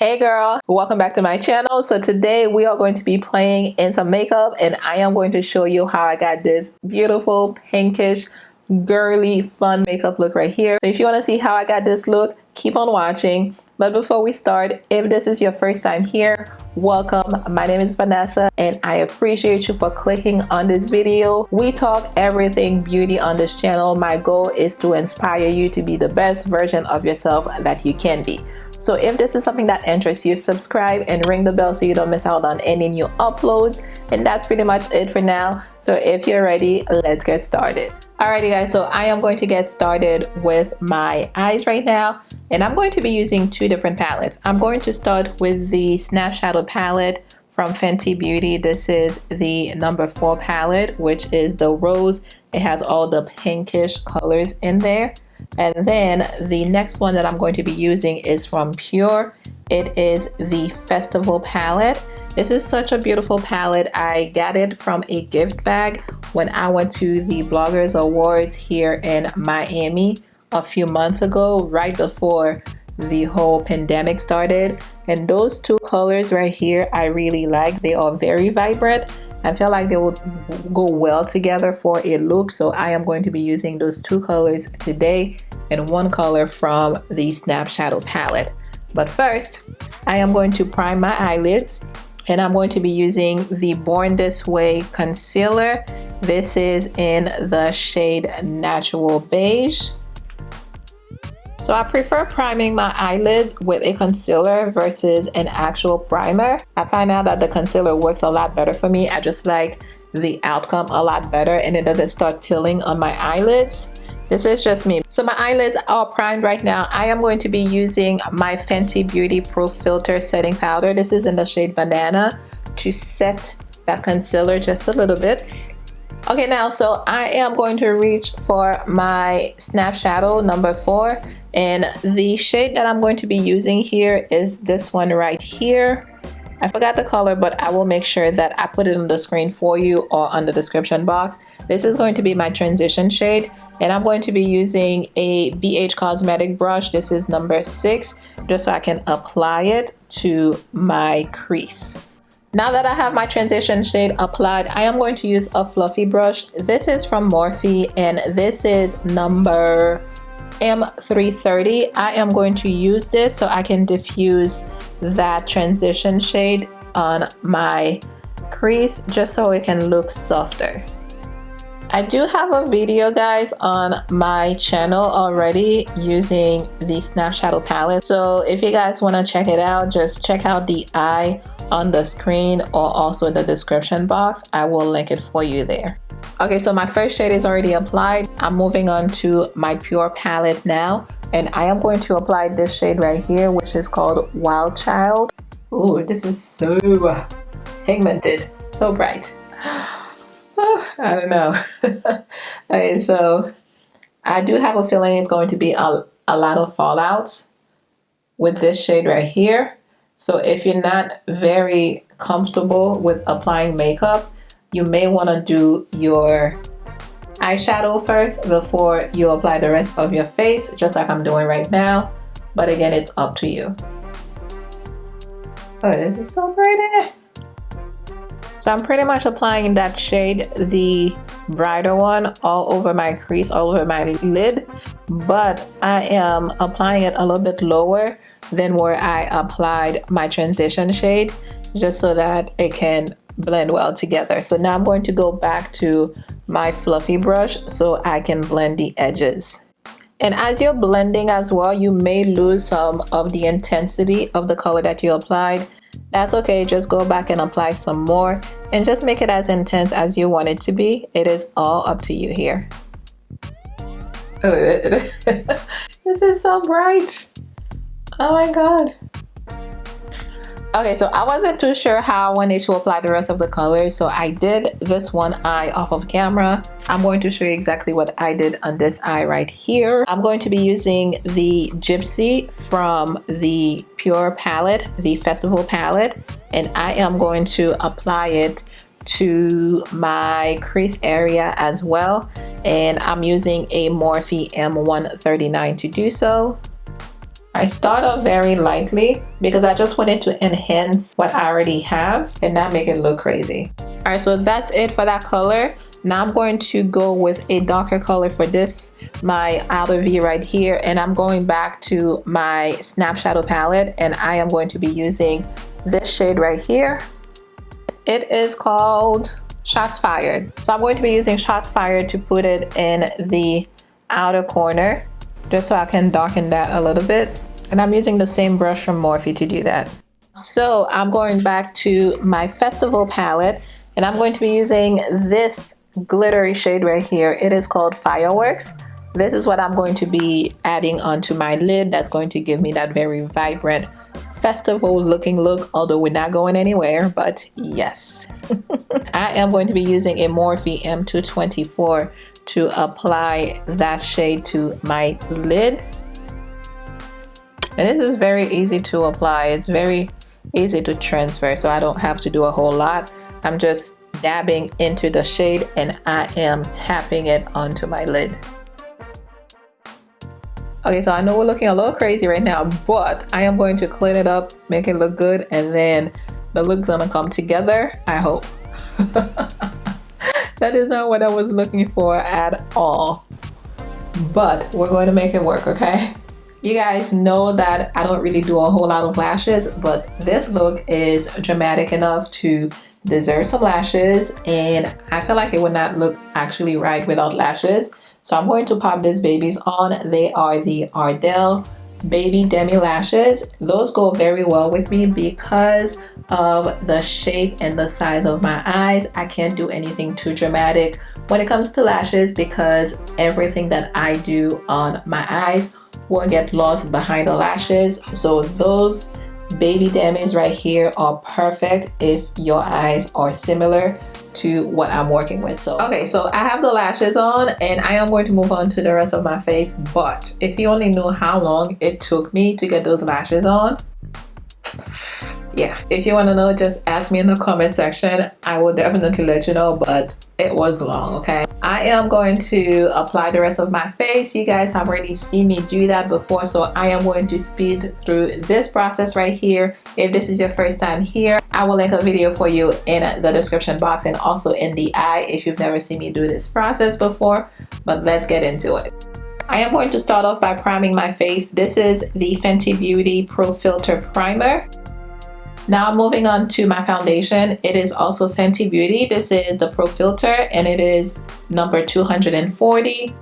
Hey girl, welcome back to my channel. So today we are going to be playing in some makeup and I am going to show you how I got this beautiful pinkish girly fun makeup look right here. So if you want to see how I got this look, keep on watching. But before we start, if this is your first time here, welcome. My name is Vanessa and I appreciate you for clicking on this video. We talk everything beauty on this channel. My goal is to inspire you to be the best version of yourself that you can be. So if this is something that interests you, subscribe and ring the bell so you don't miss out on any new uploads. And that's pretty much it for now. So if you're ready, let's get started. Alrighty guys, so I am going to get started with my eyes right now. And I'm going to be using two different palettes. I'm going to start with the Snap Shadow palette from Fenty Beauty. This is the number 4 palette, which is the rose. It has all the pinkish colors in there. And then the next one that I'm going to be using is from Pure. It is the Festival palette. This is such a beautiful palette. I got it from a gift bag when I went to the Bloggers Awards here in Miami a few months ago, right before the whole pandemic started. And those two colors right here, I really like. They are very vibrant. I feel like they would go well together for a look, so I am going to be using those two colors today and one color from the Snap Shadow palette. But first, I am going to prime my eyelids and I'm going to be using the Born This Way concealer. This is in the shade Natural Beige. So I prefer priming my eyelids with a concealer versus an actual primer. I find out that the concealer works a lot better for me. I just like the outcome a lot better and it doesn't start peeling on my eyelids. This is just me. So my eyelids are primed right now. I am going to be using my Fenty Beauty Pro Filter setting powder. This is in the shade Banana to set that concealer just a little bit. Okay, now so I am going to reach for my Snap Shadow number 4, and the shade that I'm going to be using here is this one right here. I forgot the color, but I will make sure that I put it on the screen for you or on the description box. This is going to be my transition shade, and I'm going to be using a BH Cosmetic brush. This is number 6, just so I can apply it to my crease. Now that I have my transition shade applied, I am going to use a fluffy brush. This is from Morphe and this is number M330. I am going to use this so I can diffuse that transition shade on my crease just so it can look softer. I do have a video guys on my channel already using the Snap Shadow palette. So if you guys want to check it out, just check out the eye on the screen or also in the description box. I will link it for you there. Okay, so my first shade is already applied. I'm moving on to my Pure palette now, and I am going to apply this shade right here, which is called Wild Child. Ooh, this is so pigmented, so bright. I don't know. Okay, so I do have a feeling it's going to be a lot of fallouts with this shade right here. So if you're not very comfortable with applying makeup, you may want to do your eyeshadow first before you apply the rest of your face, just like I'm doing right now. But again, it's up to you. Oh, this is so pretty. So I'm pretty much applying that shade, the brighter one, all over my crease, all over my lid. But I am applying it a little bit lower than where I applied my transition shade, just so that it can blend well together. So now I'm going to go back to my fluffy brush so I can blend the edges. And as you're blending as well, you may lose some of the intensity of the color that you applied. That's okay, just go back and apply some more and just make it as intense as you want it to be. It is all up to you here. Oh, this is so bright. Oh my god. Okay, so I wasn't too sure how I wanted to apply the rest of the colors, so I did this one eye off of camera. I'm going to show you exactly what I did on this eye right here. I'm going to be using the Gypsy from the Pure palette, the Festival palette, and I am going to apply it to my crease area as well. And I'm using a Morphe M130 to do so. I start off very lightly because I just wanted to enhance what I already have and not make it look crazy. All right, so that's it for that color. Now I'm going to go with a darker color for this, my outer V right here, and I'm going back to my Snap Shadow palette, and I am going to be using this shade right here. It is called Shots Fired. So I'm going to be using Shots Fired to put it in the outer corner, just so I can darken that a little bit. And I'm using the same brush from Morphe to do that. So I'm going back to my Festival palette, and I'm going to be using this glittery shade right here. It is called Fireworks. This is what I'm going to be adding onto my lid. That's going to give me that very vibrant festival looking look, although we're not going anywhere, but yes. I am going to be using a Morphe M130 to apply that shade to my lid. And this is very easy to apply. It's very easy to transfer, so I don't have to do a whole lot. I'm just dabbing into the shade and I am tapping it onto my lid. Okay, so I know we're looking a little crazy right now, but I am going to clean it up, make it look good, and then the look's gonna come together, I hope. That is not what I was looking for at all, but we're going to make it work, okay? You guys know that I don't really do a whole lot of lashes, but this look is dramatic enough to deserve some lashes, and I feel like it would not look actually right without lashes. So I'm going to pop these babies on. They are the Ardell Baby Demi Lashes. Those go very well with me because of the shape and the size of my eyes. I can't do anything too dramatic when it comes to lashes because everything that I do on my eyes will get lost behind the lashes. So those Baby Demis right here are perfect if your eyes are similar to what I'm working with. So okay, so I have the lashes on and I am going to move on to the rest of my face, but if you only knew how long it took me to get those lashes on, yeah, if you want to know, just ask me in the comment section. I will definitely let you know, but it was long, okay? I am going to apply the rest of my face. You guys have already seen me do that before, so I am going to speed through this process right here. If this is your first time here, I will link a video for you in the description box and also in the eye if you've never seen me do this process before, but let's get into it. I am going to start off by priming my face. This is the Fenty Beauty Pro Filter Primer. Now moving on to my foundation. It is also Fenty Beauty. This is the Pro Filter and it is number 240.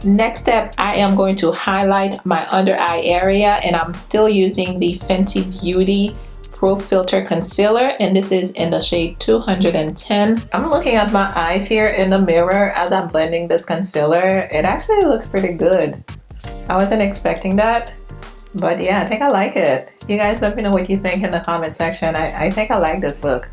Next step, I am going to highlight my under eye area and I'm still using the Fenty Beauty Pro Filter Concealer and this is in the shade 210. I'm looking at my eyes here in the mirror as I'm blending this concealer. It actually looks pretty good. I wasn't expecting that. But yeah, I think I like it. You guys let me know what you think in the comment section. I think I like this look.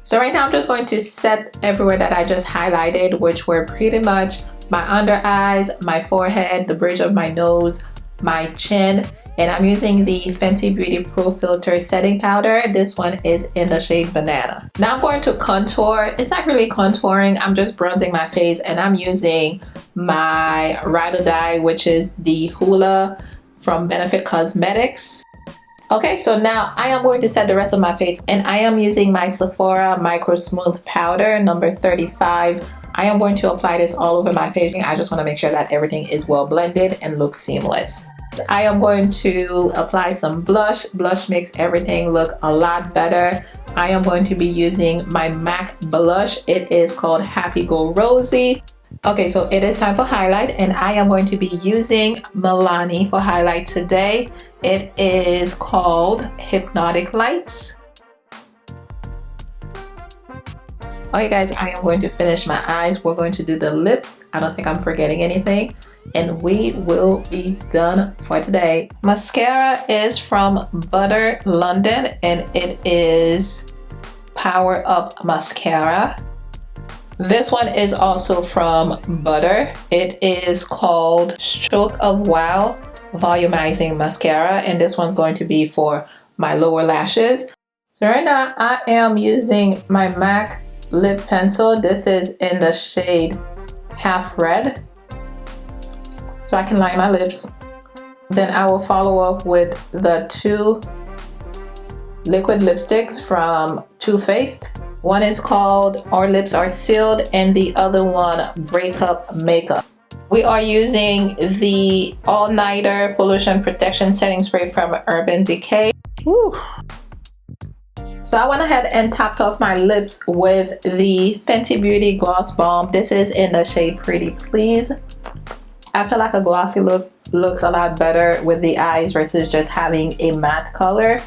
So right now I'm just going to set everywhere that I just highlighted, which were pretty much my under eyes, my forehead, the bridge of my nose, my chin, and I'm using the Fenty Beauty Pro Filter Setting Powder. This one is in the shade Banana. Now I'm going to contour. It's not really contouring, I'm just bronzing my face and I'm using my Ride or Die, which is the Hoola from Benefit Cosmetics. Okay, so now I am going to set the rest of my face and I am using my Sephora Micro Smooth Powder number 35. I am going to apply this all over my face. I just want to make sure that everything is well blended and looks seamless. I am going to apply some blush. Blush makes everything look a lot better. I am going to be using my MAC blush. It is called Happy-Go-Rosy. Okay, so it is time for highlight and I am going to be using Milani for highlight today. It is called Hypnotic Lights. Okay guys, I am going to finish my eyes. We're going to do the lips. I don't think I'm forgetting anything. And we will be done for today. Mascara is from Butler London and it is Power Up Mascara. This one is also from Butler. It is called Stroke of Wow Volumizing Mascara and this one's going to be for my lower lashes. So right now I am using my MAC lip pencil. This is in the shade Half Red. so I can line my lips. Then I will follow up with the 2 liquid lipsticks from Too Faced. One is called Our Lips Are Sealed and the other one Breakup Makeup. We are using the All Nighter Pollution Protection Setting Spray from Urban Decay. Woo. So I went ahead and topped off my lips with the Fenty Beauty Gloss Balm. This is in the shade Pretty Please. I feel like a glossy look looks a lot better with the eyes versus just having a matte color.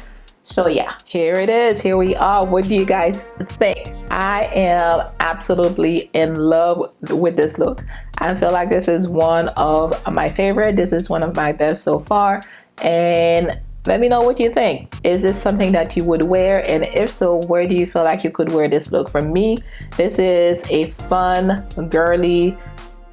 So yeah, here it is. Here we are. What do you guys think? I am absolutely in love with this look. I feel like this is one of my favorite. This is one of my best so far. And let me know what you think. Is this something that you would wear? And if so, where do you feel like you could wear this look? For me, this is a fun, girly,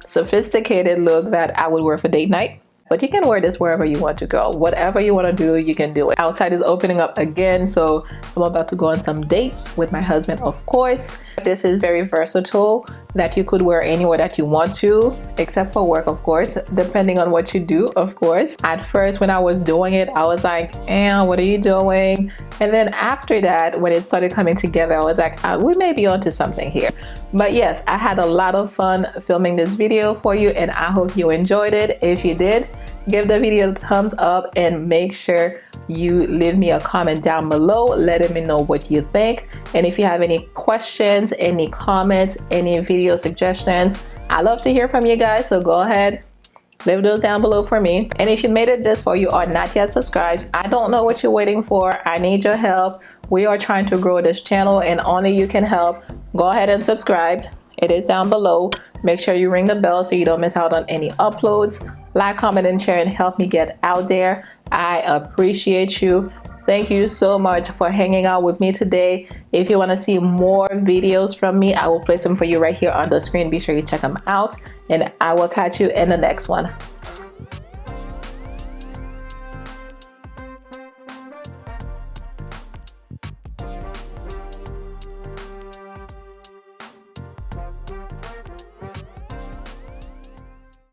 sophisticated look that I would wear for date night. But you can wear this wherever you want to go. Whatever you want to do, you can do it. Outside is opening up again, so I'm about to go on some dates with my husband, of course. This is very versatile, that you could wear anywhere that you want to, except for work, of course, depending on what you do, of course. At first, when I was doing it, I was like, what are you doing? And then after that, when it started coming together, I was like, we may be onto something here. But yes, I had a lot of fun filming this video for you, and I hope you enjoyed it. If you did, give the video a thumbs up and make sure you leave me a comment down below letting me know what you think. And if you have any questions, any comments, any video suggestions, I love to hear from you guys, so go ahead, leave those down below for me. And if you made it this far, you are not yet subscribed, I don't know what you're waiting for. I need your help. We are trying to grow this channel and only you can help. Go ahead and subscribe. It is down below. Make sure you ring the bell so you don't miss out on any uploads. Like, comment, and share and help me get out there. I appreciate you. Thank you so much for hanging out with me today. If you want to see more videos from me, I will place them for you right here on the screen. Be sure you check them out, and I will catch you in the next one.